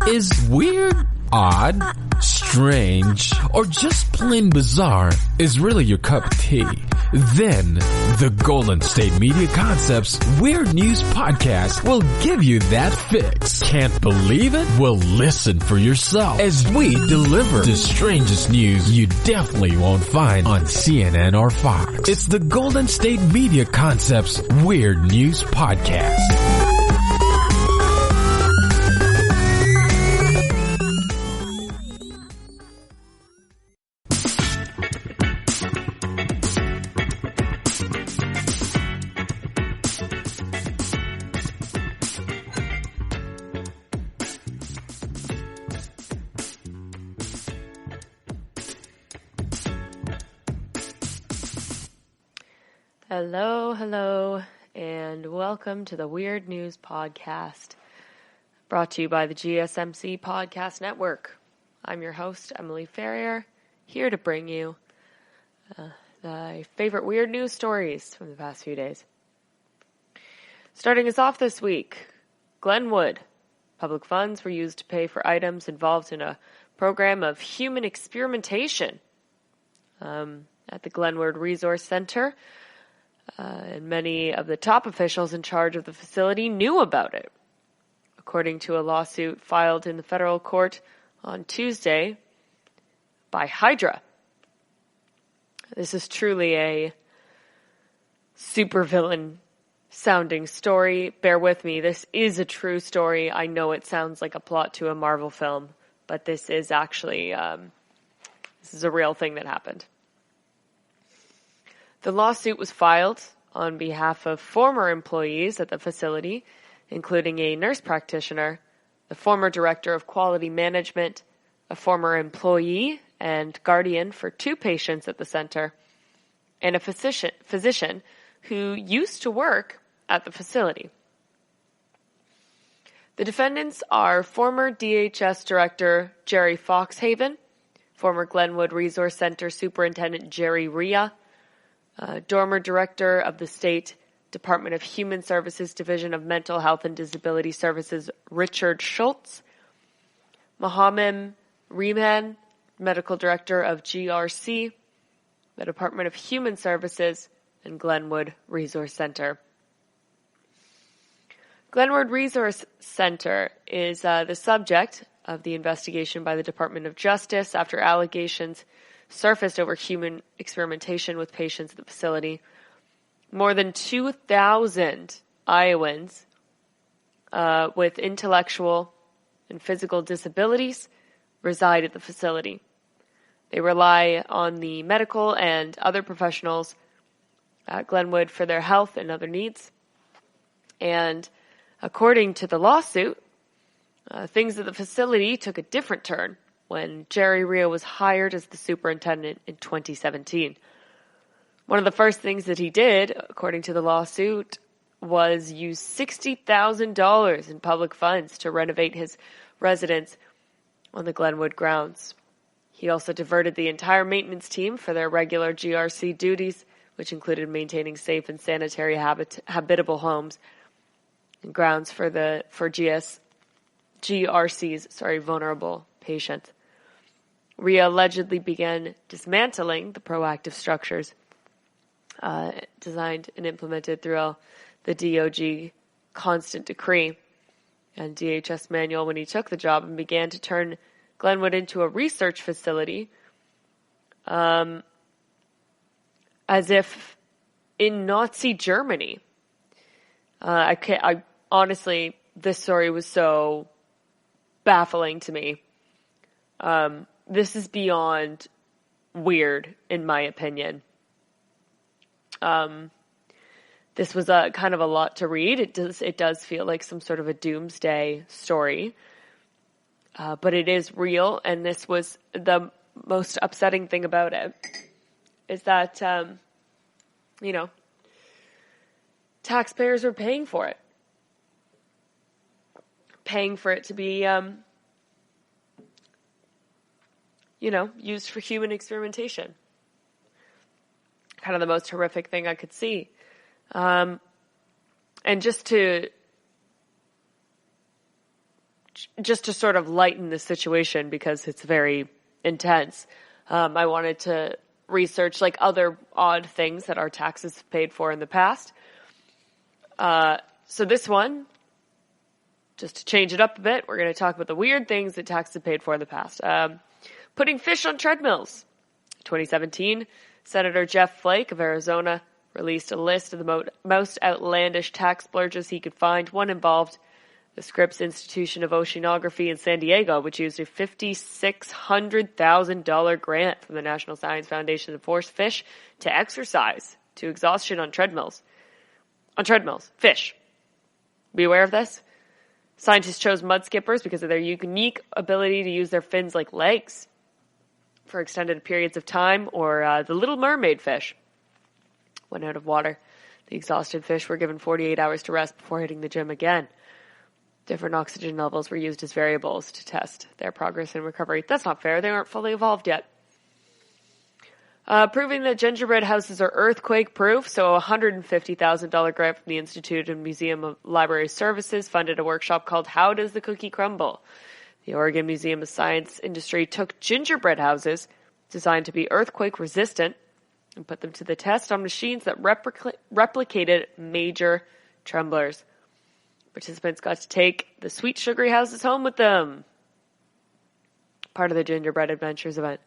Is weird, odd, strange, or just plain bizarre is really your cup of tea? Then, the Golden State Media Concepts Weird News Podcast will give you that fix. Can't believe it? Well, listen for yourself as we deliver the strangest news you definitely won't find on CNN or Fox. It's the Golden State Media Concepts Weird News Podcast. Hello, and welcome to the Weird News Podcast, brought to you by the GSMC Podcast Network. I'm your host, Emily Ferrier, here to bring you the favorite weird news stories from the past few days. Starting us off this week, Glenwood. Public funds were used to pay for items involved in a program of human experimentation at the Glenwood Resource Center. And many of the top officials in charge of the facility knew about it, according to a lawsuit filed in the federal court on Tuesday by Hydra. This is truly a supervillain sounding story. Bear with me. This is a true story. I know it sounds like a plot to a Marvel film, but this is actually, this is a real thing that happened. The lawsuit was filed on behalf of former employees at the facility, including a nurse practitioner, the former director of quality management, a former employee and guardian for 2 patients at the center, and a physician who used to work at the facility. The defendants are former DHS Director Jerry Foxhaven, former Glenwood Resource Center Superintendent Jerry Rhea, Dormer Director of the State Department of Human Services Division of Mental Health and Disability Services Richard Schultz, Mohammed Rehman, Medical Director of GRC, the Department of Human Services, and Glenwood Resource Center. Glenwood Resource Center is the subject of the investigation by the Department of Justice after allegations surfaced over human experimentation with patients at the facility. More than 2,000 Iowans with intellectual and physical disabilities reside at the facility. They rely on the medical and other professionals at Glenwood for their health and other needs. And according to the lawsuit, things at the facility took a different turn when Jerry Rhea was hired as the superintendent in 2017. One of the first things that he did, according to the lawsuit, was use $60,000 in public funds to renovate his residence on the Glenwood grounds. He also diverted the entire maintenance team for their regular GRC duties, which included maintaining safe and sanitary habitable homes and grounds for GRC's vulnerable patients. Rhea allegedly began dismantling the proactive structures designed and implemented through the DOJ constant decree and DHS manual when he took the job, and began to turn Glenwood into a research facility as if in Nazi Germany. I honestly, this story was so baffling to me. This is beyond weird, in my opinion. This was a kind of a lot to read. It does feel like some sort of a doomsday story, but it is real. And this was the most upsetting thing about it, is that taxpayers are paying for it, to be used for human experimentation. Kind of the most horrific thing I could see. And just to just to sort of lighten the situation because it's very intense, I wanted to research like other odd things that our taxes have paid for in the past. So this one, just to change it up a bit, we're going to talk about the weird things that taxes have paid for in the past. Putting fish on treadmills. 2017, Senator Jeff Flake of Arizona released a list of the most outlandish tax splurges he could find. One involved the Scripps Institution of Oceanography in San Diego, which used a $5,600,000 grant from the National Science Foundation to force fish to exercise to exhaustion on treadmills. Fish. Be aware of this. Scientists chose mud skippers because of their unique ability to use their fins like legs for extended periods of time, or the Little Mermaid fish. When out of water, the exhausted fish were given 48 hours to rest before hitting the gym again. Different oxygen levels were used as variables to test their progress in recovery. That's not fair. They aren't fully evolved yet. Proving that gingerbread houses are earthquake-proof, so a $150,000 grant from the Institute and Museum of Library Services funded a workshop called How Does the Cookie Crumble? The Oregon Museum of Science industry took gingerbread houses designed to be earthquake-resistant and put them to the test on machines that replicated major tremblers. Participants got to take the sweet sugary houses home with them. Part of the Gingerbread Adventures event.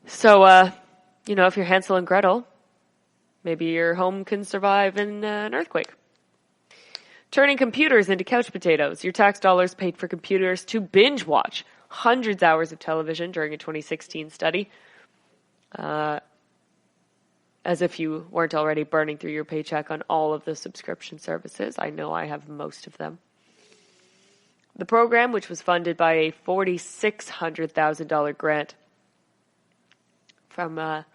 So, if you're Hansel and Gretel, maybe your home can survive in an earthquake. Turning computers into couch potatoes. Your tax dollars paid for computers to binge watch hundreds of hours of television during a 2016 study. As if you weren't already burning through your paycheck on all of the subscription services. I know I have most of them. The program, which was funded by a $4,600,000 grant from the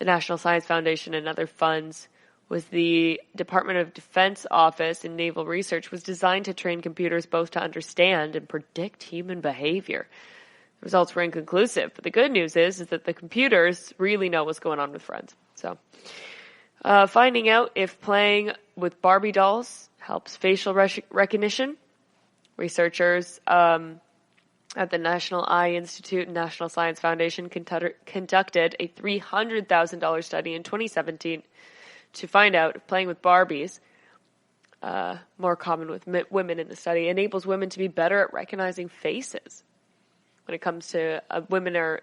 National Science Foundation and other funds, was the Department of Defense Office in Naval Research, was designed to train computers both to understand and predict human behavior. The results were inconclusive, but the good news is that the computers really know what's going on with friends. So, finding out if playing with Barbie dolls helps facial recognition. Researchers at the National Eye Institute and National Science Foundation conducted a $300,000 study in 2017 to find out if playing with Barbies, more common with women in the study, enables women to be better at recognizing faces. When it comes to women are,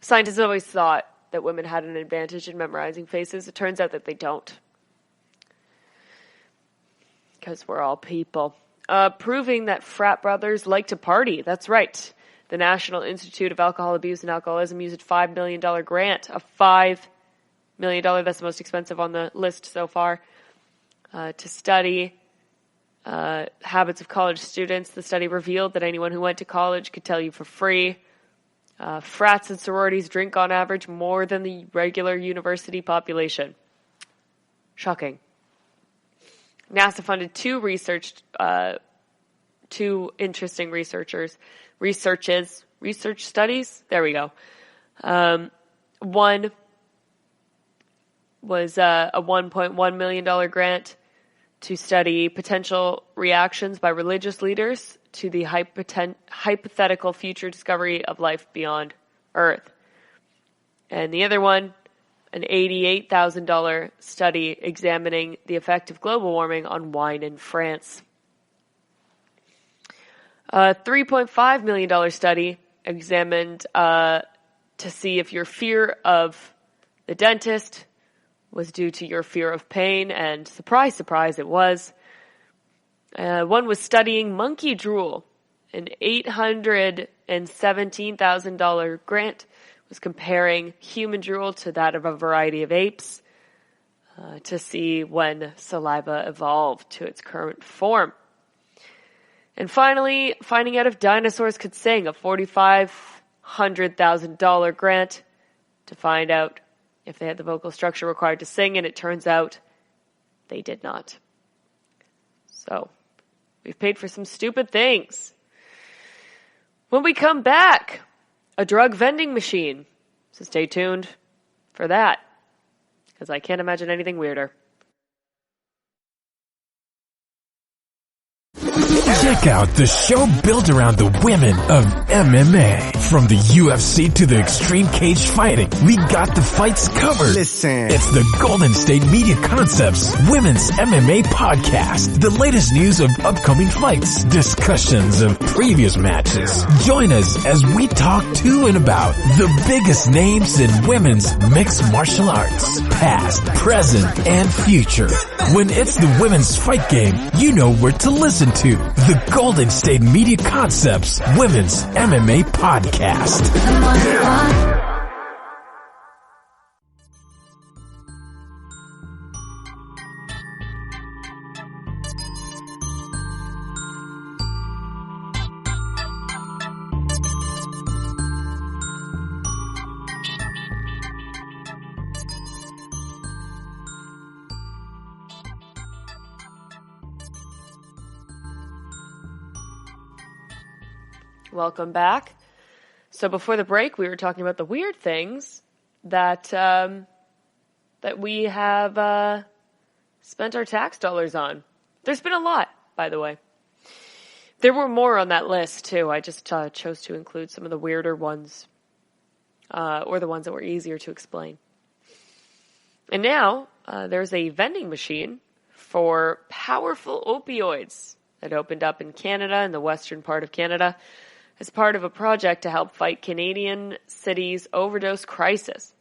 scientists always thought that women had an advantage in memorizing faces. It turns out that they don't. Because we're all people. Proving that frat brothers like to party. That's right. The National Institute of Alcohol Abuse and Alcoholism used a $5 million grant. A $5 million, that's the most expensive on the list so far, to study habits of college students. The study revealed that anyone who went to college could tell you for free. Frats and sororities drink on average more than the regular university population. Shocking. NASA funded two interesting research studies. There we go. One was a $1.1 million grant to study potential reactions by religious leaders to the hypothetical future discovery of life beyond Earth. And the other one, an $88,000 study examining the effect of global warming on wine in France. A $3.5 million study examined to see if your fear of the dentist was due to your fear of pain, and surprise, surprise, it was. One was studying monkey drool. An $817,000 grant was comparing human drool to that of a variety of apes to see when saliva evolved to its current form. And finally, finding out if dinosaurs could sing, a $4,500,000 grant to find out if they had the vocal structure required to sing, and it turns out they did not. So, we've paid for some stupid things. When we come back, a drug vending machine. So stay tuned for that, because I can't imagine anything weirder. Check out the show built around the women of MMA. From the UFC to the extreme cage fighting, we got the fights covered. Listen. It's the Golden State Media Concepts Women's MMA Podcast. The latest news of upcoming fights, discussions of previous matches. Join us as we talk to and about the biggest names in women's mixed martial arts, past, present, and future. When it's the women's fight game, you know where to listen to. The Golden State Media Concepts Women's MMA Podcast. Welcome back. So before the break, we were talking about the weird things that that we have spent our tax dollars on. There's been a lot, by the way. There were more on that list, too. I just chose to include some of the weirder ones, or the ones that were easier to explain. And now, there's a vending machine for powerful opioids that opened up in Canada, in the western part of Canada, as part of a project to help fight Canadian cities' overdose crisis.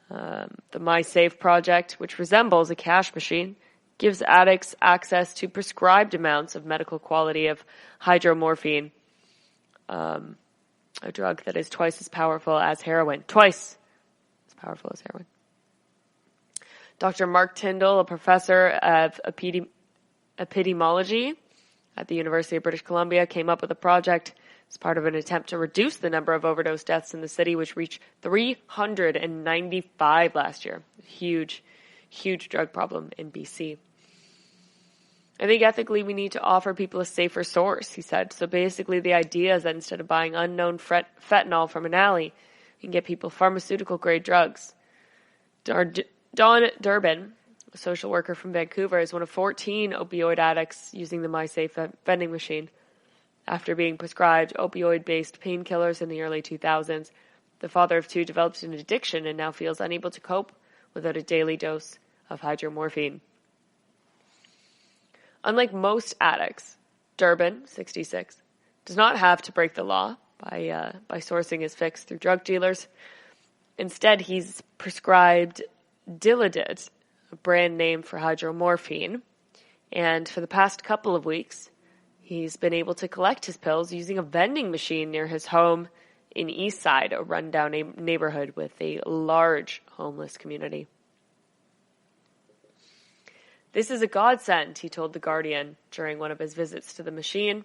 The MySafe project, which resembles a cash machine, gives addicts access to prescribed amounts of medical quality of hydromorphine, a drug that is twice as powerful as heroin. Twice as powerful as heroin. Dr. Mark Tyndall, a professor of epidemiology at the University of British Columbia, came up with a project as part of an attempt to reduce the number of overdose deaths in the city, which reached 395 last year. Huge, huge drug problem in BC. I think ethically we need to offer people a safer source, he said. So basically the idea is that instead of buying unknown fentanyl from an alley, you can get people pharmaceutical-grade drugs. Dawn Durbin, a social worker from Vancouver, is one of 14 opioid addicts using the MySafe vending machine. After being prescribed opioid-based painkillers in the early 2000s, the father of two developed an addiction and now feels unable to cope without a daily dose of hydromorphine. Unlike most addicts, Durbin, 66, does not have to break the law by sourcing his fix through drug dealers. Instead, he's prescribed Dilaudid, a brand name for hydromorphine, and for the past couple of weeks, he's been able to collect his pills using a vending machine near his home in Eastside, a rundown neighborhood with a large homeless community. This is a godsend, he told The Guardian during one of his visits to the machine,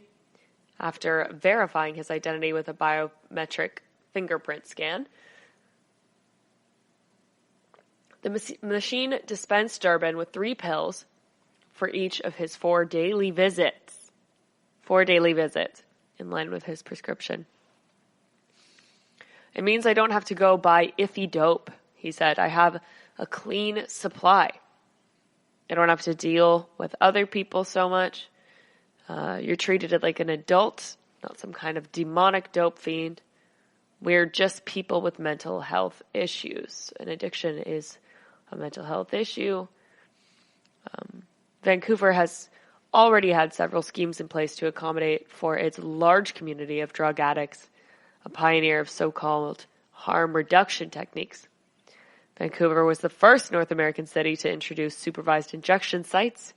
after verifying his identity with a biometric fingerprint scan. The machine dispensed Durbin with 3 pills for each of his 4 daily visits. 4 daily visits, in line with his prescription. It means I don't have to go buy iffy dope, he said. I have a clean supply. I don't have to deal with other people so much. You're treated like an adult, not some kind of demonic dope fiend. We're just people with mental health issues. And addiction is a mental health issue. Vancouver has already had several schemes in place to accommodate for its large community of drug addicts, a pioneer of so-called harm reduction techniques. Vancouver was the first North American city to introduce supervised injection sites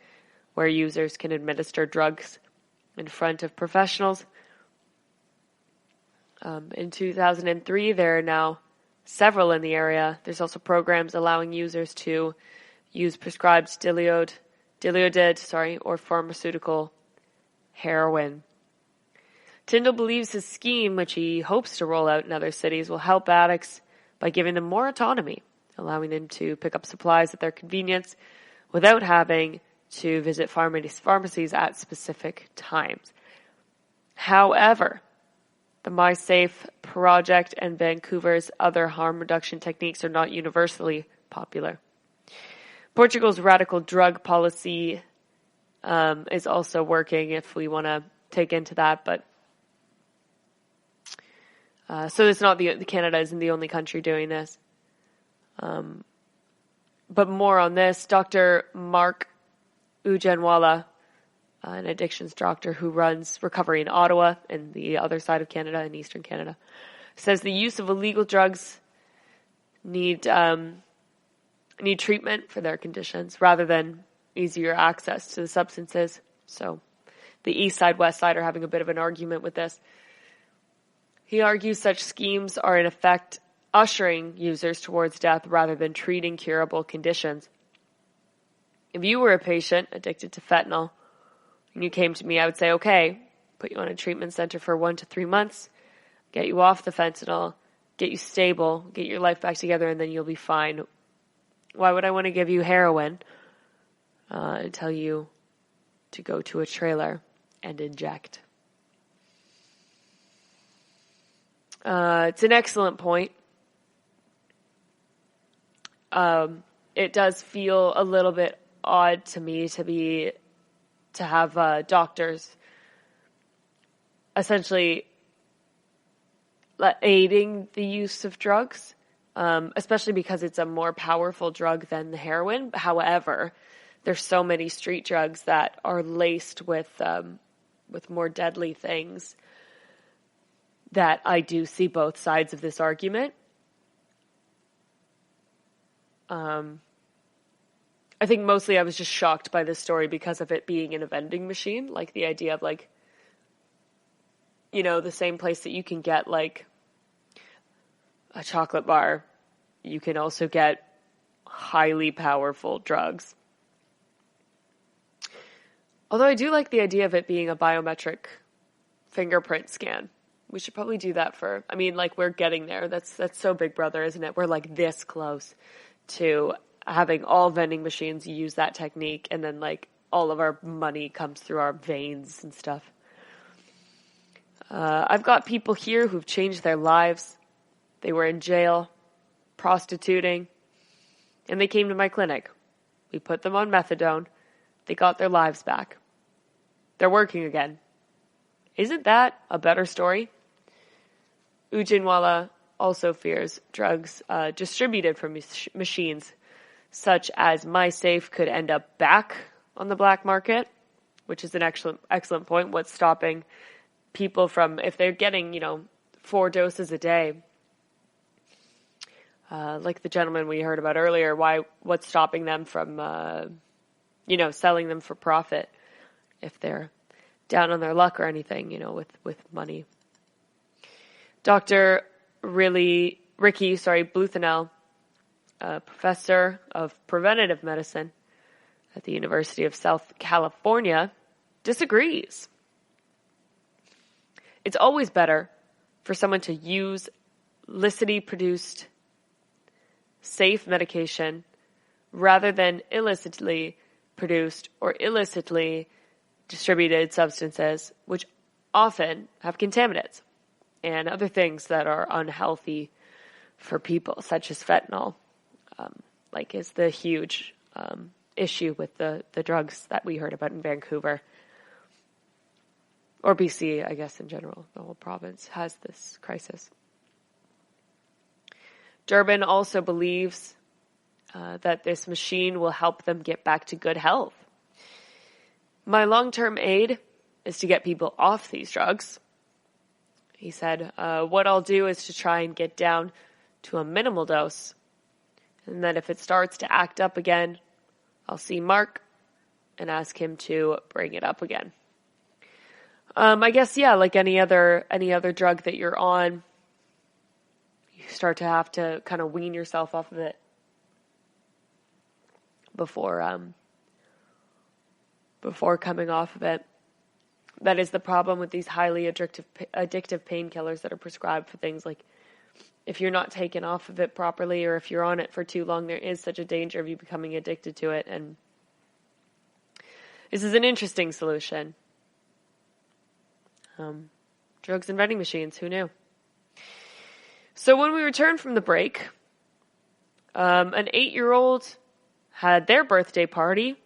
where users can administer drugs in front of professionals. In 2003, there are now several in the area. There's also programs allowing users to use prescribed Dilaudid, or pharmaceutical heroin. Tyndall believes his scheme, which he hopes to roll out in other cities, will help addicts by giving them more autonomy, allowing them to pick up supplies at their convenience without having to visit pharmacies at specific times. However, the MySafe project and Vancouver's other harm reduction techniques are not universally popular. Portugal's radical drug policy is also working if we want to take into that. But so it's not Canada isn't the only country doing this. But more on this, Dr. Mark Ujjanwala, an addictions doctor who runs recovery in Ottawa and the other side of Canada, in eastern Canada, says the use of illegal drugs need treatment for their conditions rather than easier access to the substances. So the east side, west side are having a bit of an argument with this. He argues such schemes are in effect ushering users towards death rather than treating curable conditions. If you were a patient addicted to fentanyl and you came to me, I would say, okay, put you on a treatment center for 1 to 3 months, get you off the fentanyl, get you stable, get your life back together, and then you'll be fine. Why would I want to give you heroin and tell you to go to a trailer and inject? It's an excellent point. It does feel a little bit odd to me to have doctors essentially aiding the use of drugs, especially because it's a more powerful drug than the heroin. However, there's so many street drugs that are laced with more deadly things that I do see both sides of this argument. I think mostly I was just shocked by this story because of it being in a vending machine. Like the idea of like, you know, the same place that you can get like a chocolate bar, you can also get highly powerful drugs. Although I do like the idea of it being a biometric fingerprint scan. We should probably do that we're getting there. That's so Big Brother, isn't it? We're like this close to having all vending machines use that technique, and then like all of our money comes through our veins and stuff. I've got people here who've changed their lives. They were in jail, prostituting, and they came to my clinic. We put them on methadone. They got their lives back. They're working again. Isn't that a better story? Ujjanwala also fears drugs distributed from machines such as MySafe could end up back on the black market, which is an excellent point. What's stopping people from, if they're getting, 4 doses a day, like the gentleman we heard about earlier, what's stopping them from, selling them for profit if they're down on their luck or anything, with money. Dr. Ricky Bluthenel, a professor of preventative medicine at the University of South California, disagrees. It's always better for someone to use illicitly produced safe medication rather than illicitly produced or illicitly distributed substances, which often have contaminants and other things that are unhealthy for people, such as fentanyl, is the huge issue with the drugs that we heard about in Vancouver. Or BC, I guess, in general. The whole province has this crisis. Durbin also believes that this machine will help them get back to good health. My long-term aid is to get people off these drugs. He said, what I'll do is to try and get down to a minimal dose. And then if it starts to act up again, I'll see Mark and ask him to bring it up again. I guess, yeah, like any other drug that you're on, you start to have to kind of wean yourself off of it before coming off of it. That is the problem with these highly addictive painkillers that are prescribed for things like if you're not taken off of it properly or if you're on it for too long, there is such a danger of you becoming addicted to it. And this is an interesting solution. Drugs and vending machines, who knew? So when we returned from the break, an 8-year-old had their birthday party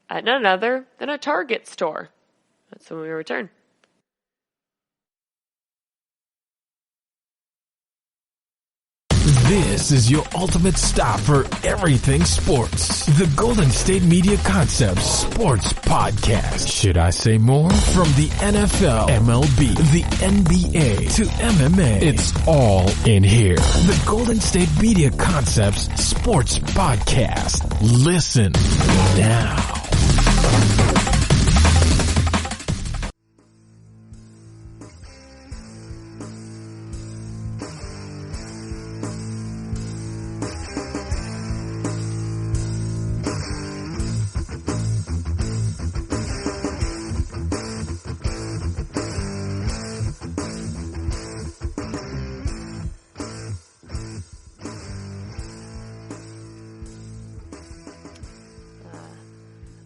at none other than a Target store. That's when we return. This is your ultimate stop for everything sports. The Golden State Media Concepts Sports Podcast. Should I say more? From the NFL, MLB, the NBA to MMA, it's all in here. The Golden State Media Concepts Sports Podcast. Listen now.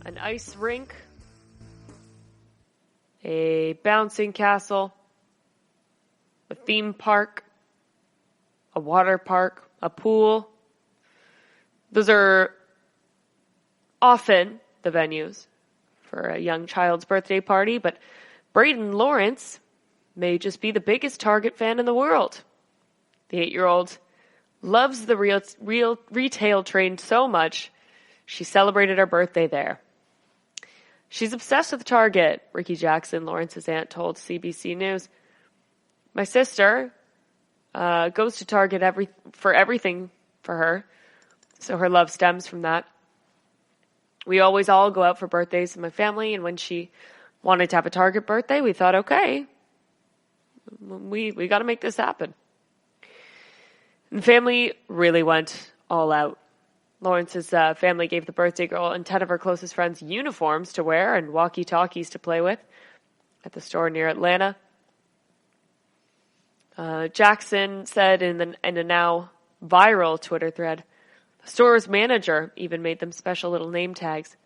An ice rink, a bouncing castle, a theme park, a water park, a pool. Those are often the venues for a young child's birthday party, but Braden Lawrence may just be the biggest Target fan in the world. The 8-year-old loves the real retail train so much, she celebrated her birthday there. She's obsessed with Target, Ricky Jackson, Lawrence's aunt, told CBC News. My sister goes to Target for everything for her, so her love stems from that. We always all go out for birthdays in my family, and when she wanted to have a Target birthday, we thought, okay, we got to make this happen. And the family really went all out. Lawrence's family gave the birthday girl and 10 of her closest friends uniforms to wear and walkie-talkies to play with at the store near Atlanta. Jackson said in a now viral Twitter thread, the store's manager even made them special little name tags.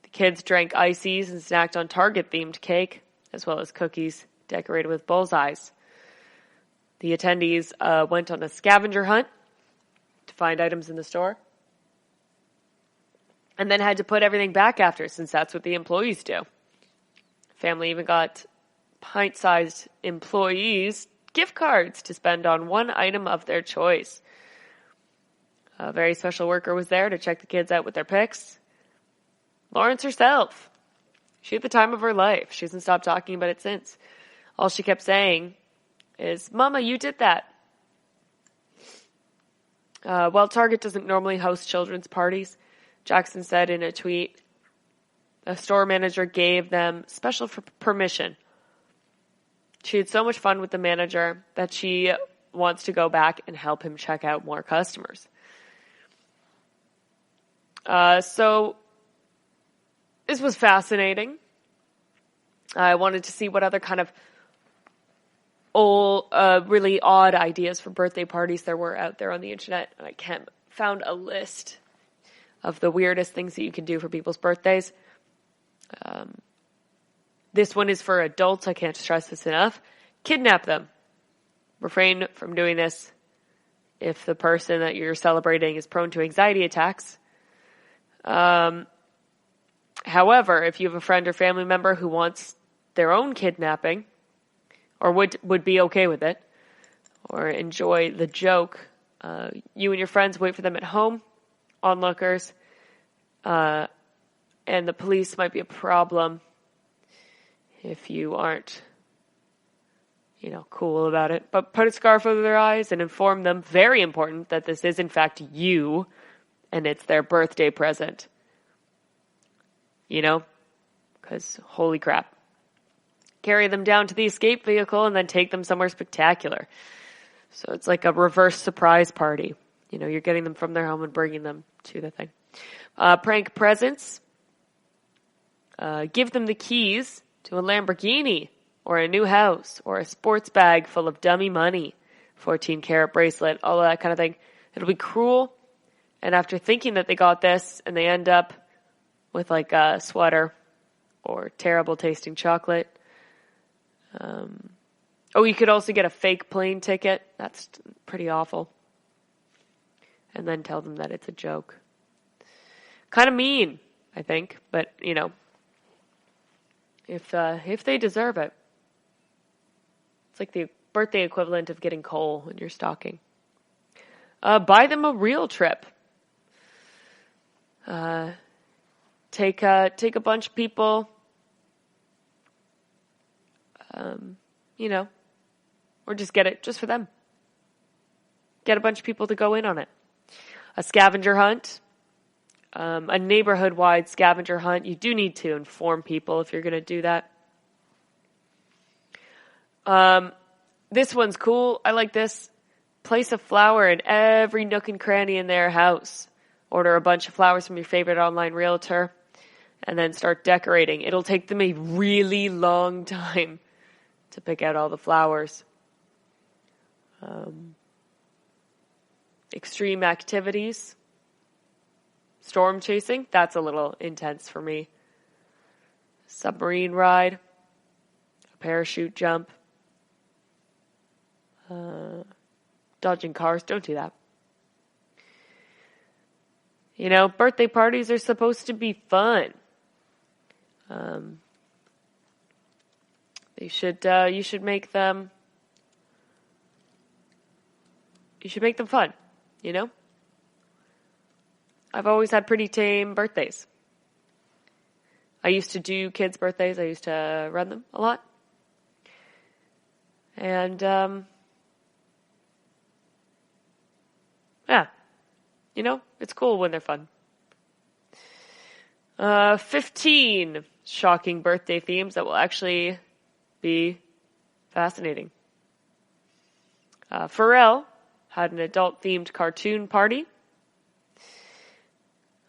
The kids drank ices and snacked on Target-themed cake, as well as cookies decorated with bullseyes. The attendees went on a scavenger hunt to find items in the store, and then had to put everything back after, since that's what the employees do. Family even got pint-sized employees gift cards to spend on one item of their choice. A very special worker was there to check the kids out with their picks. Lawrence herself. She had the time of her life. She hasn't stopped talking about it since. All she kept saying is, Mama, you did that. While Target doesn't normally host children's parties, Jackson said in a tweet, a store manager gave them special permission. She had so much fun with the manager that she wants to go back and help him check out more customers. So this was fascinating. I wanted to see what other kind of really odd ideas for birthday parties there were out there on the internet, and I found a list of the weirdest things that you can do for people's birthdays. This one is for adults. I can't stress this enough. Kidnap them. Refrain from doing this if the person that you're celebrating is prone to anxiety attacks. However, if you have a friend or family member who wants their own kidnapping, or would be okay with it, or enjoy the joke, you and your friends wait for them at home, onlookers, and the police might be a problem if you aren't, cool about it. But put a scarf over their eyes and inform them, very important, that this is in fact you, and it's their birthday present. Because holy crap. Carry them down to the escape vehicle and then take them somewhere spectacular. So it's like a reverse surprise party. You're getting them from their home and bringing them to the thing. Prank presents. Give them the keys to a Lamborghini or a new house or a sports bag full of dummy money, 14-karat bracelet, all of that kind of thing. It'll be cruel. And after thinking that they got this and they end up with like a sweater or terrible tasting chocolate. You could also get a fake plane ticket. That's pretty awful. And then tell them that it's a joke. Kind of mean. I think. But, if they deserve it. It's like the birthday equivalent of getting coal in your stocking. Buy them a real trip. Take a bunch of people, or just get it just for them. Get a bunch of people to go in on it. A scavenger hunt, a neighborhood-wide scavenger hunt. You do need to inform people if you're going to do that. This one's cool. I like this. Place a flower in every nook and cranny in their house. Order a bunch of flowers from your favorite online realtor and then start decorating. It'll take them a really long time to pick out all the flowers. Extreme activities. Storm chasing. That's a little intense for me. Submarine ride. A parachute jump. Dodging cars. Don't do that. Birthday parties are supposed to be fun. You should make them fun, I've always had pretty tame birthdays. I used to do kids' birthdays. I used to run them a lot. And, it's cool when they're fun. 15 shocking birthday themes that will actually be fascinating. Pharrell had an adult-themed cartoon party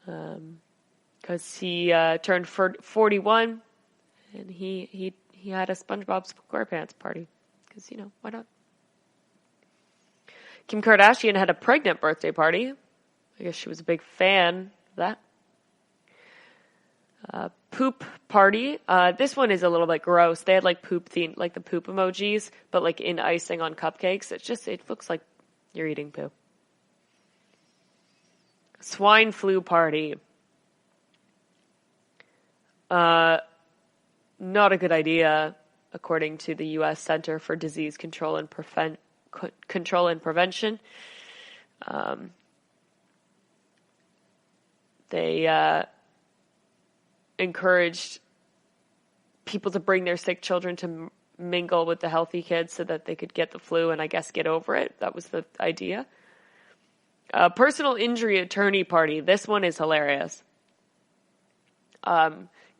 because he turned 41, and he had a SpongeBob SquarePants party because, why not? Kim Kardashian had a pregnant birthday party. I guess she was a big fan of that. Poop party. This one is a little bit gross. They had poop theme, the poop emojis, but in icing on cupcakes. It looks like you're eating poo. Swine flu party. Not a good idea, according to the U.S. Center for Disease Control and Prevention. They encouraged people to bring their sick children to mingle with the healthy kids so that they could get the flu and I guess get over it. That was the idea. Personal injury attorney party. This one is hilarious.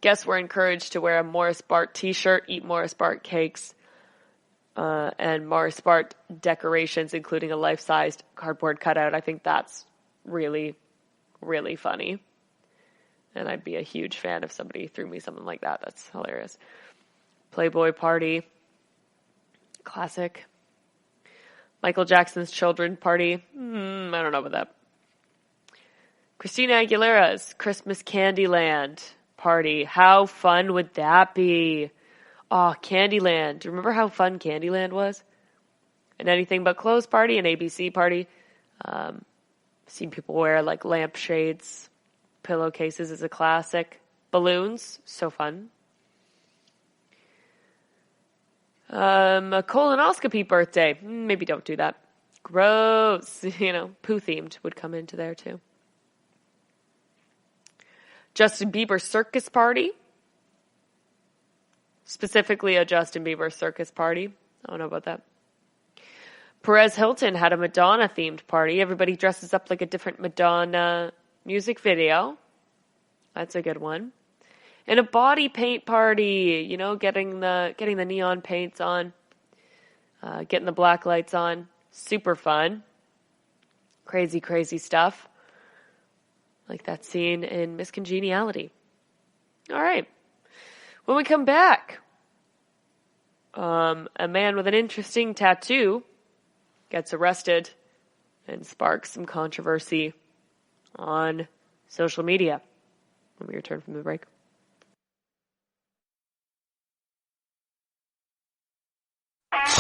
Guests were encouraged to wear a Morris Bart t-shirt, eat Morris Bart cakes, and Morris Bart decorations, including a life-sized cardboard cutout. I think that's really, really funny. And I'd be a huge fan if somebody threw me something like that. That's hilarious. Playboy party. Classic. Michael Jackson's children party. I don't know about that. Christina Aguilera's Christmas Candyland party. How fun would that be? Oh, Candyland. Do you remember how fun Candyland was? An Anything But Clothes party, an ABC party. Seen people wear lampshades. Pillowcases is a classic. Balloons, so fun. A colonoscopy birthday. Maybe don't do that. Gross. Poo themed would come into there too. Justin Bieber circus party. Specifically a Justin Bieber circus party. I don't know about that. Perez Hilton had a Madonna themed party. Everybody dresses up like a different Madonna music video. That's a good one. And a body paint party, getting the neon paints on, getting the black lights on. Super fun. Crazy, crazy stuff. Like that scene in Miss Congeniality. All right. When we come back, a man with an interesting tattoo gets arrested and sparks some controversy on social media when we return from the break.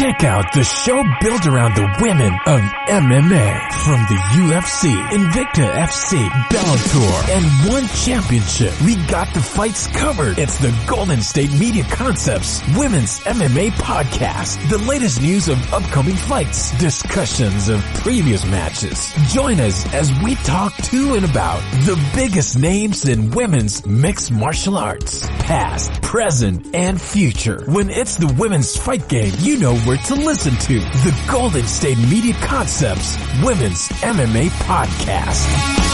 Check out the show built around the women of MMA. From the UFC, Invicta FC, Bellator, and One Championship. We got the fights covered. It's the Golden State Media Concepts Women's MMA Podcast. The latest news of upcoming fights, discussions of previous matches. Join us as we talk to and about the biggest names in women's mixed martial arts. Past, present, and future. When it's the women's fight game, you know where to listen to. The Golden State Media Concepts Women's MMA Podcast.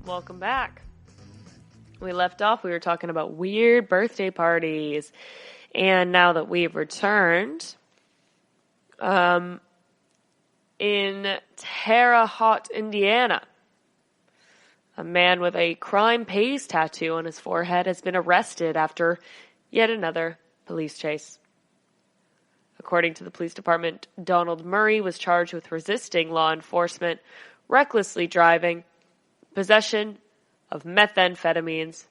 Welcome back. We left off, we were talking about weird birthday parties. And now that we've returned, in Terre Haute, Indiana, a man with a crime pays tattoo on his forehead has been arrested after yet another police chase. According to the police department, Donald Murray was charged with resisting law enforcement, recklessly driving, possession of methamphetamines,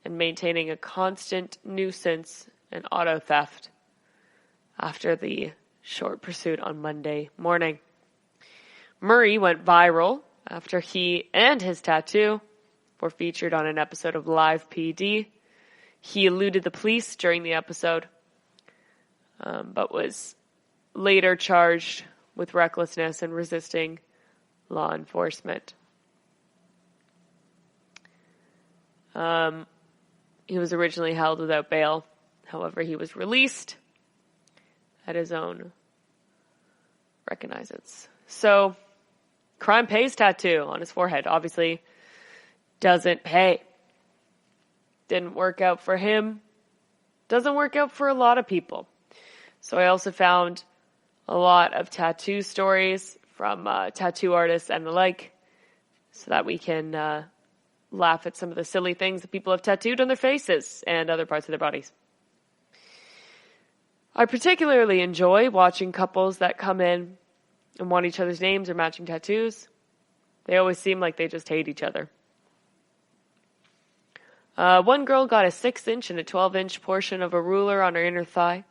and maintaining a constant nuisance and auto theft after the short pursuit on Monday morning. Murray went viral after he and his tattoo were featured on an episode of Live PD. He eluded the police during the episode, but was later charged with recklessness and resisting law enforcement. He was originally held without bail. However, he was released at his own recognizance. So, crime pays tattoo on his forehead obviously doesn't pay. Didn't work out for him. Doesn't work out for a lot of people. So I also found a lot of tattoo stories from tattoo artists and the like, so that we can laugh at some of the silly things that people have tattooed on their faces and other parts of their bodies. I particularly enjoy watching couples that come in and want each other's names or matching tattoos. They always seem like they just hate each other. One girl got a 6-inch and a 12-inch portion of a ruler on her inner thigh.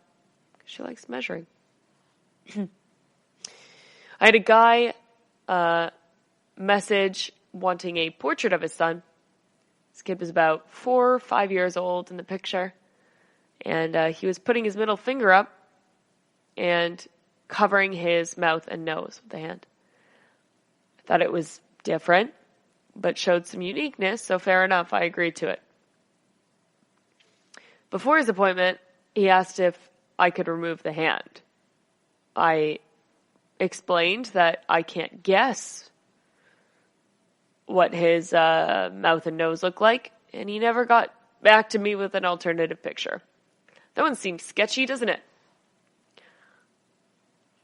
She likes measuring. I had a guy message wanting a portrait of his son. This kid was about 4 or 5 years old in the picture. And he was putting his middle finger up and covering his mouth and nose with the hand. I thought it was different, but showed some uniqueness, so fair enough, I agreed to it. Before his appointment, he asked if I could remove the hand. I explained that I can't guess what his mouth and nose look like, and he never got back to me with an alternative picture. That one seems sketchy, doesn't it?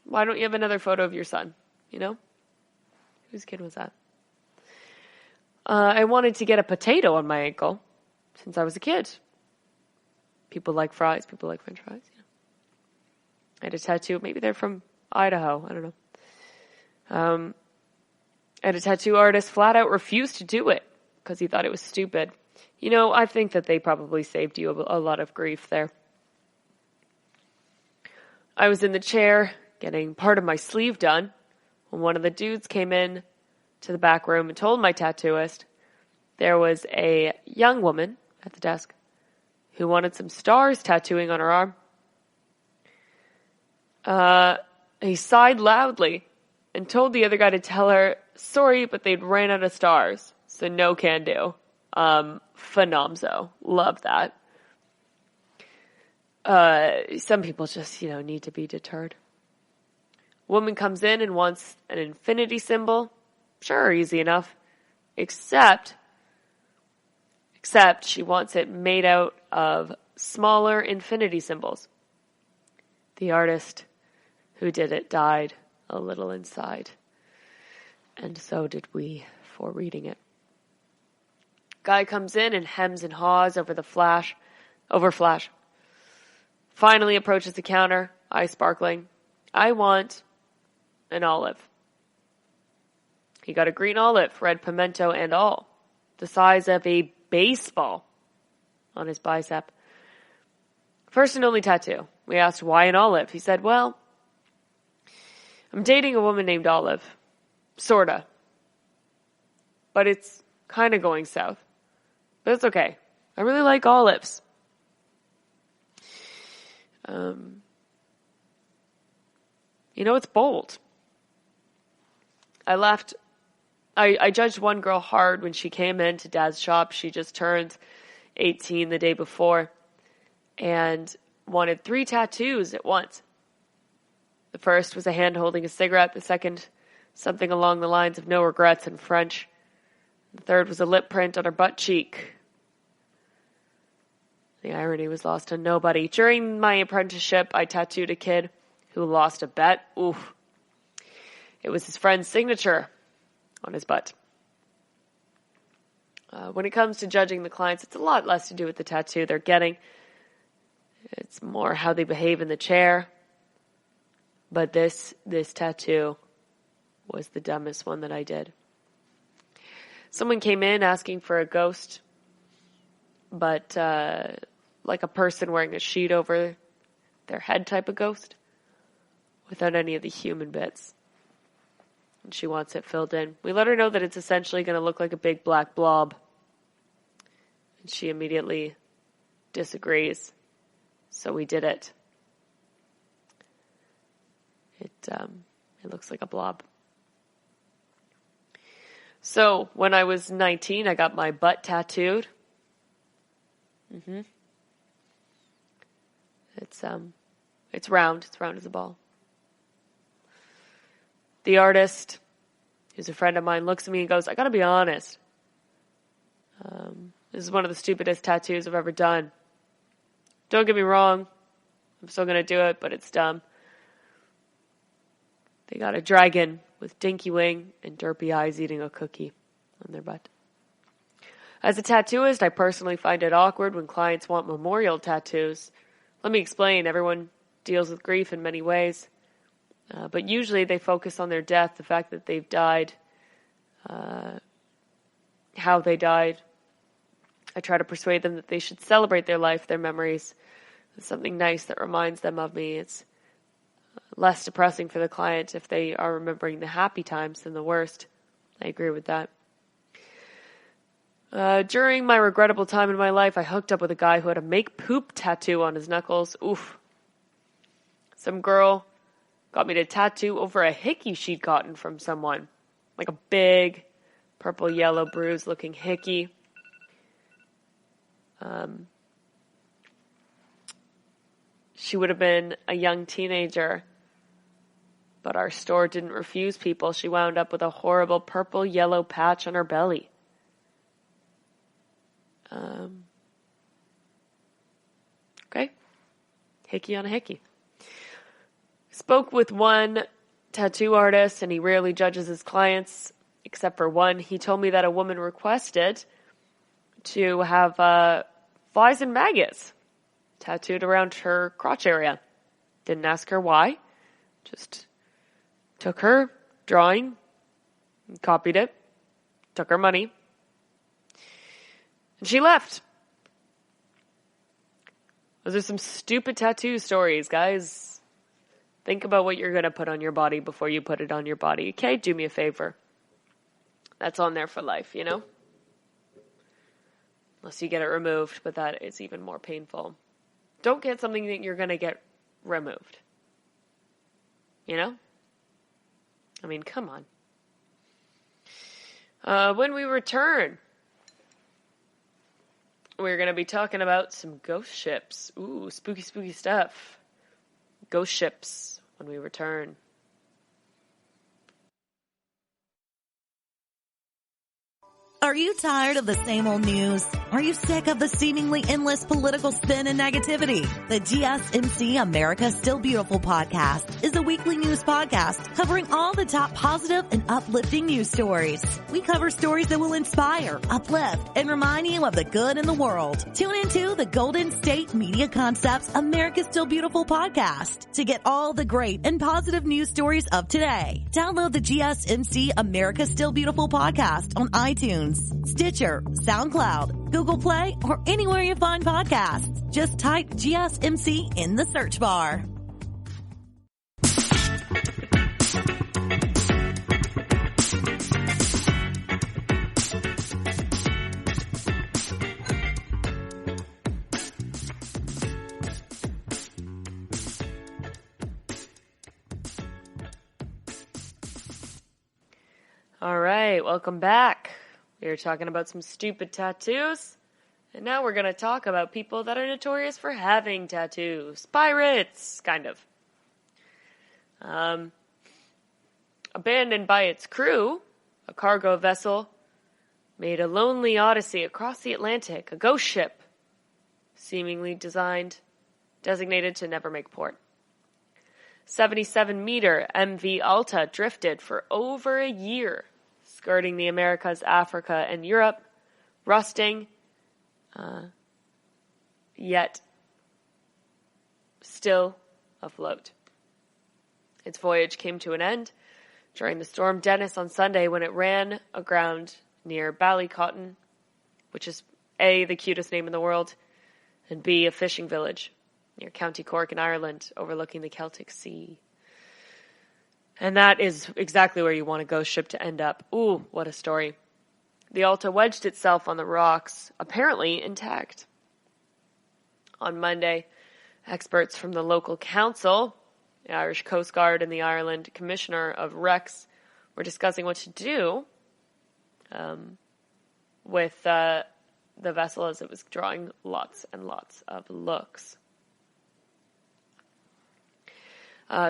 Why don't you have another photo of your son? You know? Whose kid was that? I wanted to get a potato on my ankle since I was a kid. People like fries. People like French fries. You know? I had a tattoo. Maybe they're from Idaho. I don't know. And a tattoo artist flat out refused to do it because he thought it was stupid. You know, I think that they probably saved you a lot of grief there. I was in the chair getting part of my sleeve done when one of the dudes came in to the back room and told my tattooist there was a young woman at the desk who wanted some stars tattooing on her arm. He sighed loudly and told the other guy to tell her, sorry, but they'd ran out of stars, so no can do. Phenomso. Love that. Some people just, need to be deterred. Woman comes in and wants an infinity symbol. Sure, easy enough. Except she wants it made out of smaller infinity symbols. The artist who did it died a little inside, and so did we for reading it. Guy comes in and hems and haws over Flash. Finally approaches the counter, eyes sparkling. I want an olive. He got a green olive, red pimento and all, the size of a baseball on his bicep. First and only tattoo. We asked why an olive. He said, well, I'm dating a woman named Olive. Sorta. But it's kind of going south. But it's okay. I really like olives. It's bold. I judged one girl hard when she came into Dad's shop. She just turned 18 the day before and wanted 3 tattoos at once. The first was a hand holding a cigarette. The second, something along the lines of no regrets in French. The third was a lip print on her butt cheek. The irony was lost on nobody. During my apprenticeship, I tattooed a kid who lost a bet. Oof. It was his friend's signature on his butt. When it comes to judging the clients, it's a lot less to do with the tattoo they're getting. It's more how they behave in the chair. But this tattoo was the dumbest one that I did. Someone came in asking for a ghost, but like a person wearing a sheet over their head type of ghost, without any of the human bits. And she wants it filled in. We let her know that it's essentially going to look like a big black blob. And she immediately disagrees. So we did it. It looks like a blob. So when I was 19, I got my butt tattooed. It's round. It's round as a ball. The artist, who's a friend of mine, looks at me and goes, I gotta be honest. This is one of the stupidest tattoos I've ever done. Don't get me wrong. I'm still gonna do it, but it's dumb. They got a dragon with dinky wing and derpy eyes eating a cookie on their butt. As a tattooist, I personally find it awkward when clients want memorial tattoos. Let me explain. Everyone deals with grief in many ways. But usually they focus on their death, the fact that they've died, how they died. I try to persuade them that they should celebrate their life, their memories, with something nice that reminds them of me. It's less depressing for the client if they are remembering the happy times than the worst. I agree with that. During my regrettable time in my life, I hooked up with a guy who had a make poop tattoo on his knuckles. Oof. Some girl got me to tattoo over a hickey she'd gotten from someone. Like a big purple yellow bruise looking hickey. She would have been a young teenager, but our store didn't refuse people. She wound up with a horrible purple yellow patch on her belly. Okay. Hickey on a hickey. Spoke with one tattoo artist, and he rarely judges his clients, except for one. He told me that a woman requested to have flies and maggots tattooed around her crotch area. Didn't ask her why. Just took her drawing, copied it, took her money, and she left. Those are some stupid tattoo stories, guys. Think about what you're going to put on your body before you put it on your body. Okay, do me a favor. That's on there for life, you know? Unless you get it removed, but that is even more painful. Don't get something that you're going to get removed. You know? I mean, come on. When we return, we're going to be talking about some ghost ships. Ooh, spooky, spooky stuff. Ghost ships when we return. Are you tired of the same old news? Are you sick of the seemingly endless political spin and negativity? The GSMC America Still Beautiful podcast is a weekly news podcast covering all the top positive and uplifting news stories. We cover stories that will inspire, uplift, and remind you of the good in the world. Tune into the Golden State Media Concepts America Still Beautiful podcast to get all the great and positive news stories of today. Download the GSMC America Still Beautiful podcast on iTunes, Stitcher, SoundCloud, Google Play, or anywhere you find podcasts. Just type GSMC in the search bar. All right, welcome back. We were talking about some stupid tattoos, and now we're going to talk about people that are notorious for having tattoos. Pirates, kind of. Abandoned by its crew, a cargo vessel made a lonely odyssey across the Atlantic, a ghost ship, seemingly designated to never make port. 77-meter MV Alta drifted for over a year, skirting the Americas, Africa, and Europe, rusting, yet still afloat. Its voyage came to an end during the storm Dennis on Sunday when it ran aground near Ballycotton, which is A, the cutest name in the world, and B, a fishing village near County Cork in Ireland, overlooking the Celtic Sea. And that is exactly where you want a ghost ship to end up. Ooh, what a story. The Alta wedged itself on the rocks, apparently intact. On Monday, experts from the local council, the Irish Coast Guard, and the Ireland Commissioner of Wrecks were discussing what to do with the vessel as it was drawing lots and lots of looks.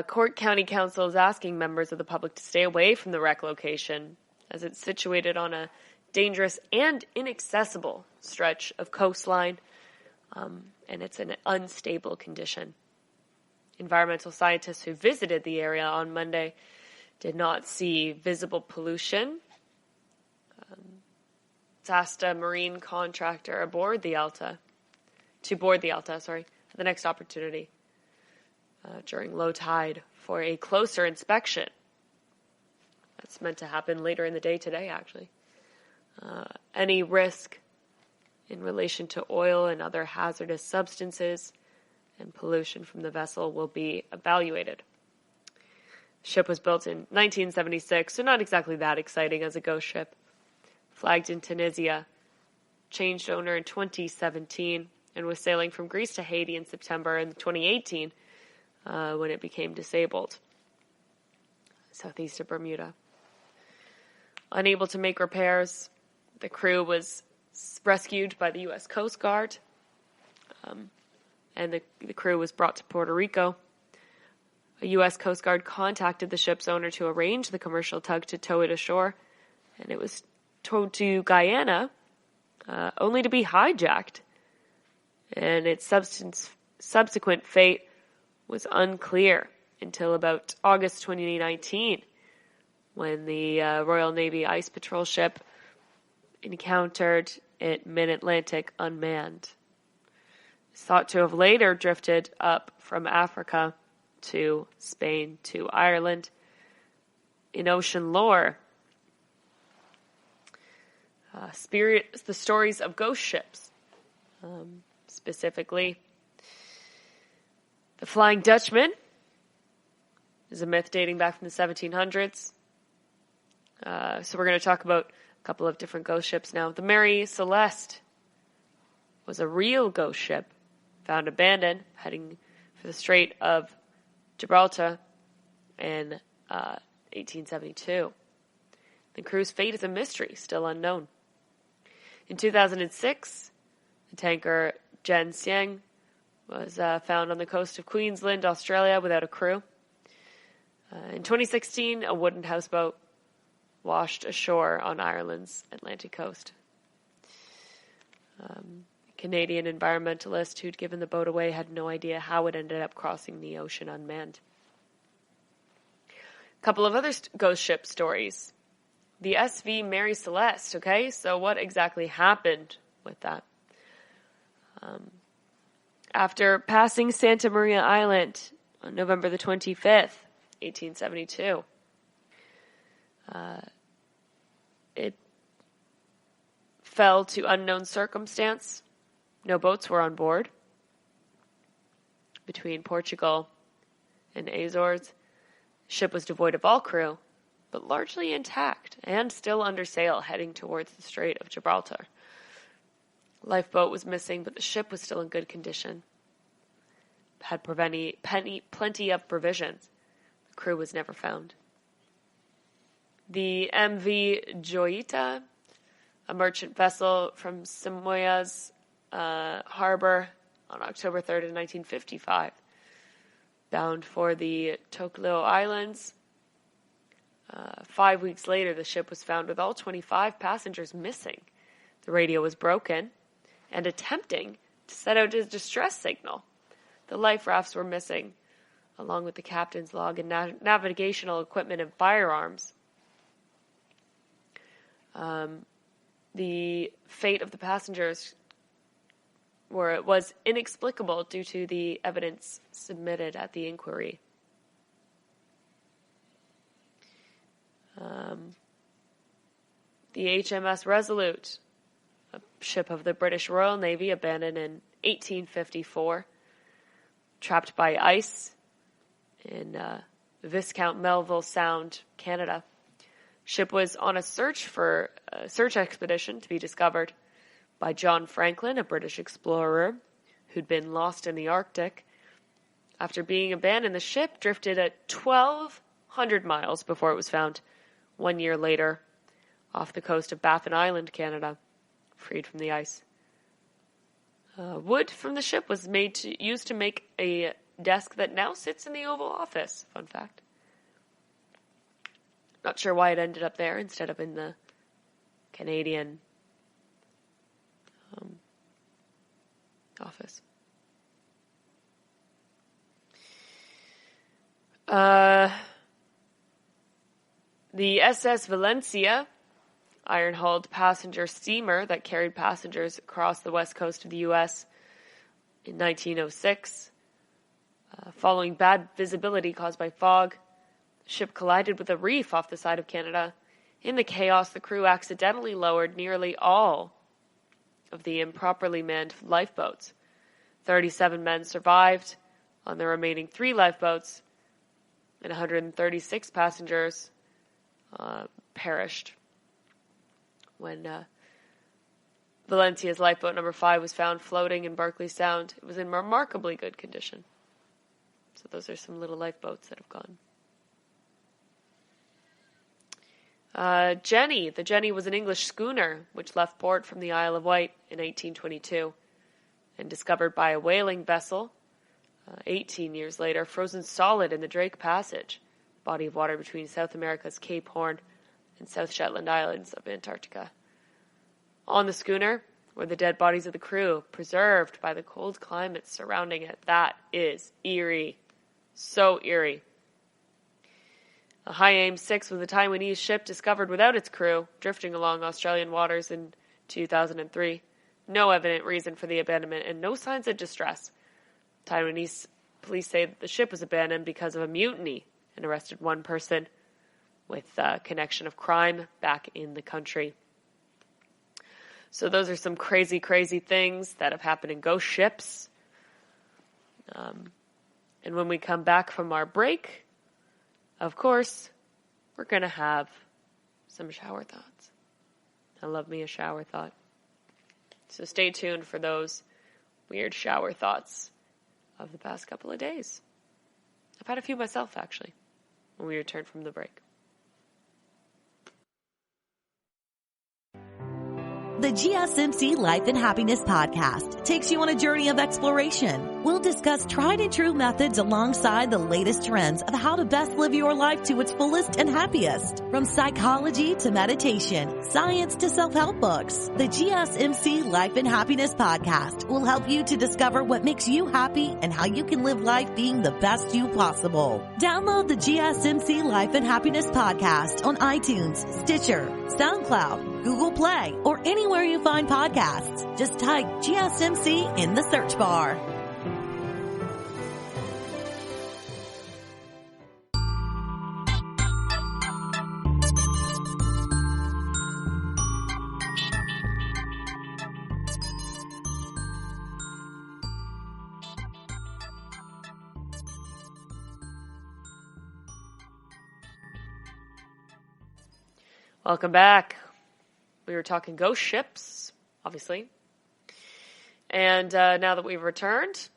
Cork County Council is asking members of the public to stay away from the wreck location as it's situated on a dangerous and inaccessible stretch of coastline, and it's in an unstable condition. Environmental scientists who visited the area on Monday did not see visible pollution. Asked a marine contractor to board the Alta, for the next opportunity. During low tide for a closer inspection. That's meant to happen later in the day today, actually. Any risk in relation to oil and other hazardous substances and pollution from the vessel will be evaluated. The ship was built in 1976, so not exactly that exciting as a ghost ship. Flagged in Tunisia, changed owner in 2017, and was sailing from Greece to Haiti in September in 2018, when it became disabled, southeast of Bermuda. Unable to make repairs, the crew was rescued by the U.S. Coast Guard, and the crew was brought to Puerto Rico. A U.S. Coast Guard contacted the ship's owner to arrange the commercial tug to tow it ashore, and it was towed to Guyana, only to be hijacked, and its subsequent fate was unclear until about August 2019, when the Royal Navy Ice Patrol ship encountered it mid-Atlantic unmanned. It's thought to have later drifted up from Africa to Spain to Ireland. In ocean lore, the stories of ghost ships, specifically the Flying Dutchman is a myth dating back from the 1700s. So we're going to talk about a couple of different ghost ships now. The Mary Celeste was a real ghost ship found abandoned heading for the Strait of Gibraltar in 1872. The crew's fate is a mystery, still unknown. In 2006, the tanker Jen Xiang was found on the coast of Queensland, Australia, without a crew. In 2016, a wooden houseboat washed ashore on Ireland's Atlantic coast. Canadian environmentalist who'd given the boat away had no idea how it ended up crossing the ocean unmanned. A couple of other ghost ship stories. The SV Mary Celeste, okay? So what exactly happened with that? After passing Santa Maria Island on November the 25th, 1872, it fell to unknown circumstance. No boats were on board. Between Portugal and Azores, the ship was devoid of all crew, but largely intact and still under sail, heading towards the Strait of Gibraltar. Lifeboat was missing, but the ship was still in good condition. Had plenty of provisions. The crew was never found. The MV Joyita, a merchant vessel from Samoa's harbor on October 3rd of 1955, bound for the Tokelau Islands. 5 weeks later, the ship was found with all 25 passengers missing. The radio was broken and attempting to set out a distress signal. The life rafts were missing, along with the captain's log and navigational equipment and firearms. The fate of the passengers was inexplicable due to the evidence submitted at the inquiry. The HMS Resolute, a ship of the British Royal Navy, abandoned in 1854, trapped by ice in Viscount Melville Sound, Canada. Ship was on a search expedition to be discovered by John Franklin, a British explorer who'd been lost in the Arctic. After being abandoned, the ship drifted at 1,200 miles before it was found 1 year later off the coast of Baffin Island, Canada, freed from the ice. Wood from the ship was used to make a desk that now sits in the Oval Office. Fun fact. Not sure why it ended up there instead of in the Canadian office. The SS Valencia, iron-hulled passenger steamer that carried passengers across the west coast of the U.S. in 1906. Following bad visibility caused by fog, the ship collided with a reef off the side of Canada. In the chaos, the crew accidentally lowered nearly all of the improperly manned lifeboats. 37 men survived on the remaining 3 lifeboats, and 136 passengers perished when Valencia's lifeboat number 5 was found floating in Berkeley Sound. It was in remarkably good condition. So those are some little lifeboats that have gone. Jenny. The Jenny was an English schooner which left port from the Isle of Wight in 1822 and discovered by a whaling vessel 18 years later, frozen solid in the Drake Passage, body of water between South America's Cape Horn and South Shetland Islands of Antarctica. On the schooner were the dead bodies of the crew, preserved by the cold climate surrounding it. That is eerie. So eerie. A High Aim 6 was a Taiwanese ship discovered without its crew, drifting along Australian waters in 2003. No evident reason for the abandonment and no signs of distress. Taiwanese police say that the ship was abandoned because of a mutiny and arrested one person with connection of crime back in the country. So those are some crazy, crazy things that have happened in ghost ships. And when we come back from our break, of course, we're going to have some shower thoughts. I love me a shower thought. So stay tuned for those weird shower thoughts of the past couple of days. I've had a few myself, actually, when we return from the break. The GSMC Life and Happiness podcast takes you on a journey of exploration. We'll discuss tried and true methods alongside the latest trends of how to best live your life to its fullest and happiest. From psychology to meditation, science to self-help books, the GSMC Life and Happiness podcast will help you to discover what makes you happy and how you can live life being the best you possible. Download the GSMC Life and Happiness podcast on iTunes, Stitcher, SoundCloud, Google Play, or anywhere you find podcasts. Just type GSMC in the search bar. Welcome back. We were talking ghost ships, obviously. And now that we've returned,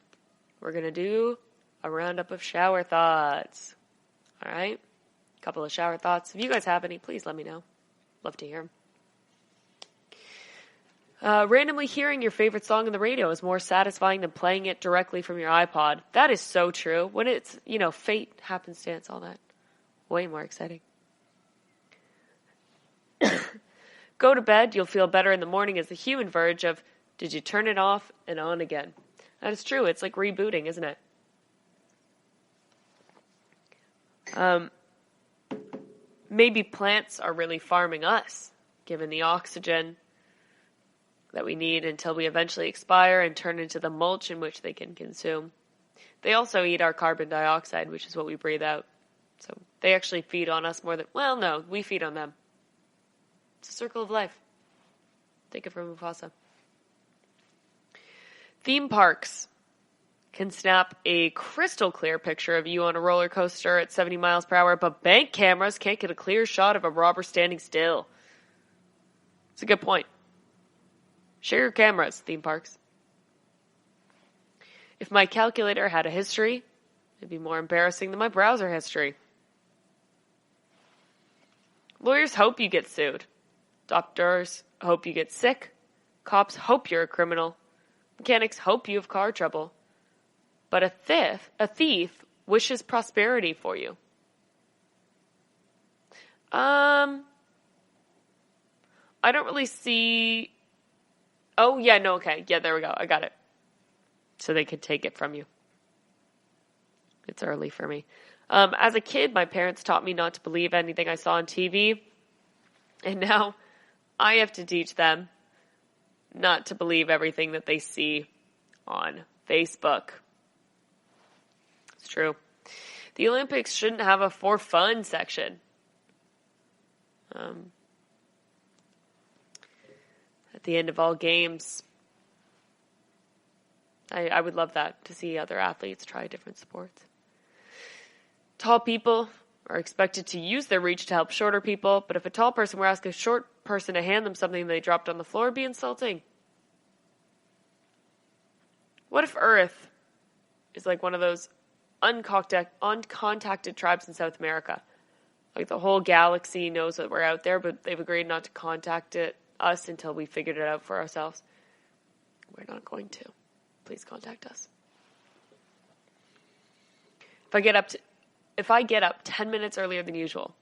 we're going to do a roundup of shower thoughts. All right? A couple of shower thoughts. If you guys have any, please let me know. Love to hear them. Randomly hearing your favorite song on the radio is more satisfying than playing it directly from your iPod. That is so true. When it's, fate, happenstance, all that. Way more exciting. Go to bed, you'll feel better in the morning as the human verge of, did you turn it off and on again? That is true. It's like rebooting, isn't it? Maybe plants are really farming us, given the oxygen that we need until we eventually expire and turn into the mulch in which they can consume. They also eat our carbon dioxide, which is what we breathe out. So they actually feed on us more than, no, we feed on them. It's a circle of life. Take it from Mufasa. Theme parks can snap a crystal clear picture of you on a roller coaster at 70 miles per hour, but bank cameras can't get a clear shot of a robber standing still. It's a good point. Share your cameras, theme parks. If my calculator had a history, it'd be more embarrassing than my browser history. Lawyers hope you get sued. Doctors hope you get sick. Cops hope you're a criminal. Mechanics hope you have car trouble. But a thief wishes prosperity for you. I don't really see... Oh, yeah, no, okay. Yeah, there we go. I got it. So they could take it from you. It's early for me. As a kid, my parents taught me not to believe anything I saw on TV. And now I have to teach them not to believe everything that they see on Facebook. It's true. The Olympics shouldn't have a for fun section. At the end of all games, I would love that, to see other athletes try different sports. Tall people are expected to use their reach to help shorter people, but if a tall person were asked a short person to hand them something they dropped on the floor, it'd be insulting. What if Earth is like one of those uncontacted tribes in South America? Like the whole galaxy knows that we're out there, but they've agreed not to contact us until we figured it out for ourselves. We're not going to. Please contact us. If I get up 10 minutes earlier than usual,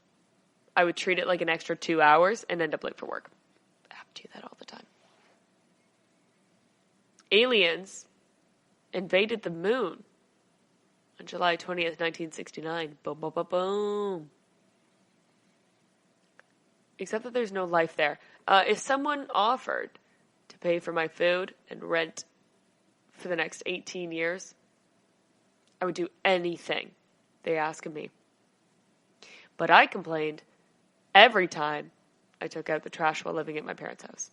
I would treat it like an extra 2 hours and end up late for work. I have to do that all the time. Aliens invaded the moon on July 20th, 1969. Boom, boom, boom, boom. Except that there's no life there. If someone offered to pay for my food and rent for the next 18 years, I would do anything they ask of me. But I complained every time I took out the trash while living at my parents' house.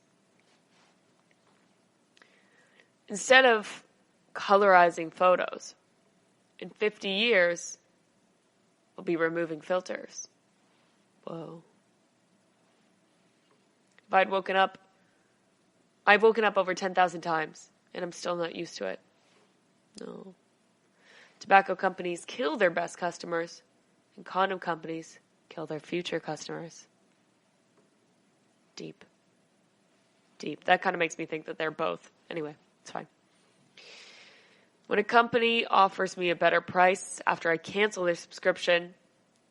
Instead of colorizing photos, in 50 years, we'll be removing filters. Whoa. If I've woken up over 10,000 times, and I'm still not used to it. No. Tobacco companies kill their best customers, and condom companies kill their future customers. Deep. deep. That kind of makes me think that they're both. Anyway, it's fine. When a company offers me a better price after I cancel their subscription,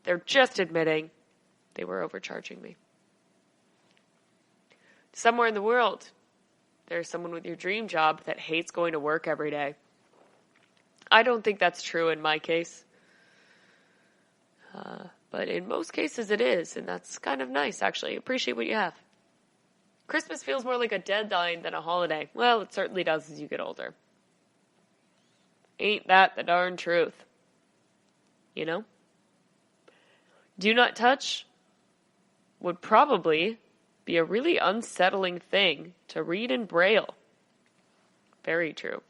they're just admitting they were overcharging me. Somewhere in the world, there's someone with your dream job that hates going to work every day. I don't think that's true in my case. But in most cases it is, and that's kind of nice, actually. Appreciate what you have. Christmas feels more like a deadline than a holiday. Well, it certainly does as you get older. Ain't that the darn truth? You know? Do not touch would probably be a really unsettling thing to read in Braille. Very true.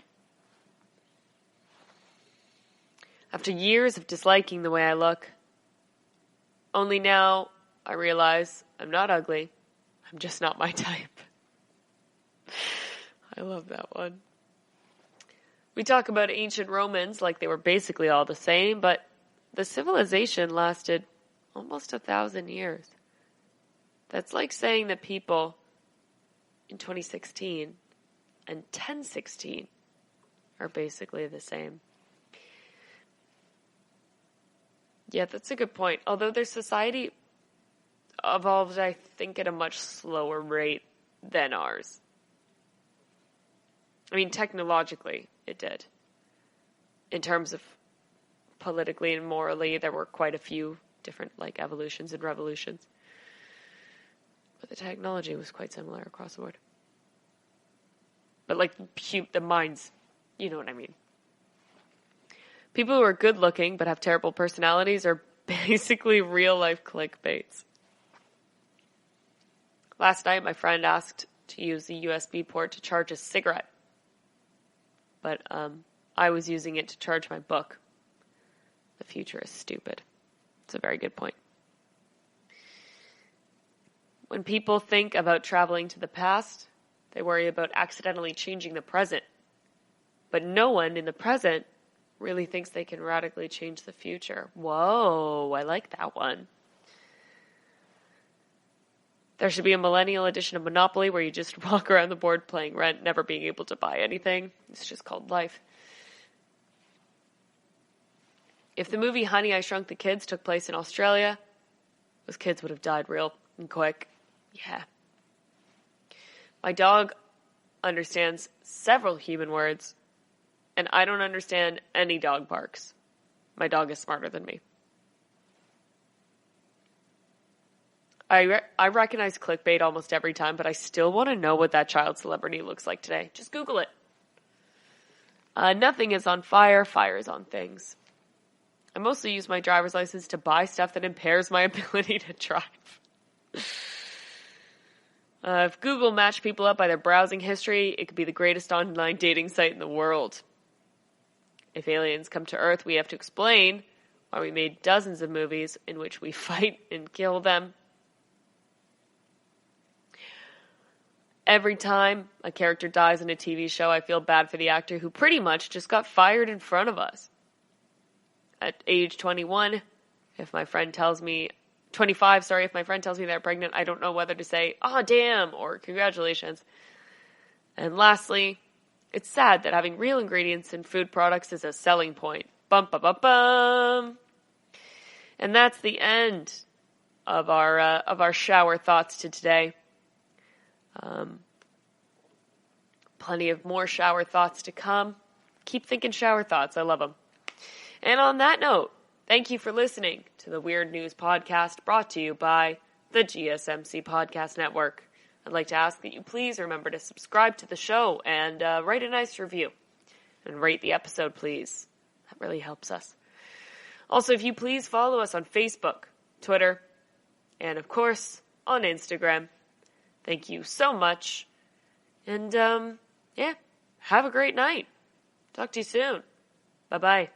After years of disliking the way I look, only now I realize I'm not ugly. I'm just not my type. I love that one. We talk about ancient Romans like they were basically all the same, but the civilization lasted almost 1,000 years. That's like saying that people in 2016 and 1016 are basically the same. Yeah, that's a good point. Although their society evolved, I think, at a much slower rate than ours. I mean, technologically, it did. In terms of politically and morally, there were quite a few different, evolutions and revolutions. But the technology was quite similar across the board. But, the minds, you know what I mean. People who are good looking but have terrible personalities are basically real life clickbaits. Last night, my friend asked to use the USB port to charge a cigarette. But I was using it to charge my book. The future is stupid. It's a very good point. When people think about traveling to the past, they worry about accidentally changing the present. But no one in the present really thinks they can radically change the future. Whoa, I like that one. There should be a millennial edition of Monopoly where you just walk around the board playing rent, never being able to buy anything. It's just called life. If the movie Honey, I Shrunk the Kids took place in Australia, those kids would have died real and quick. Yeah. My dog understands several human words, and I don't understand any dog barks. My dog is smarter than me. I recognize clickbait almost every time, but I still want to know what that child celebrity looks like today. Just Google it. Nothing is on fire. Fire is on things. I mostly use my driver's license to buy stuff that impairs my ability to drive. If Google matched people up by their browsing history, it could be the greatest online dating site in the world. If aliens come to Earth, we have to explain why we made dozens of movies in which we fight and kill them. Every time a character dies in a TV show, I feel bad for the actor who pretty much just got fired in front of us. At age 21, if my friend tells me 25, if my friend tells me they're pregnant, I don't know whether to say, "Oh, damn," or "Congratulations." And lastly, it's sad that having real ingredients in food products is a selling point. Bum, bum, bum, bum. And that's the end of our shower thoughts to today. Plenty of more shower thoughts to come. Keep thinking shower thoughts. I love them. And on that note, thank you for listening to the Weird News Podcast brought to you by the GSMC Podcast Network. I'd like to ask that you please remember to subscribe to the show and write a nice review. And rate the episode, please. That really helps us. Also, if you please follow us on Facebook, Twitter, and of course, on Instagram. Thank you so much. And, have a great night. Talk to you soon. Bye-bye.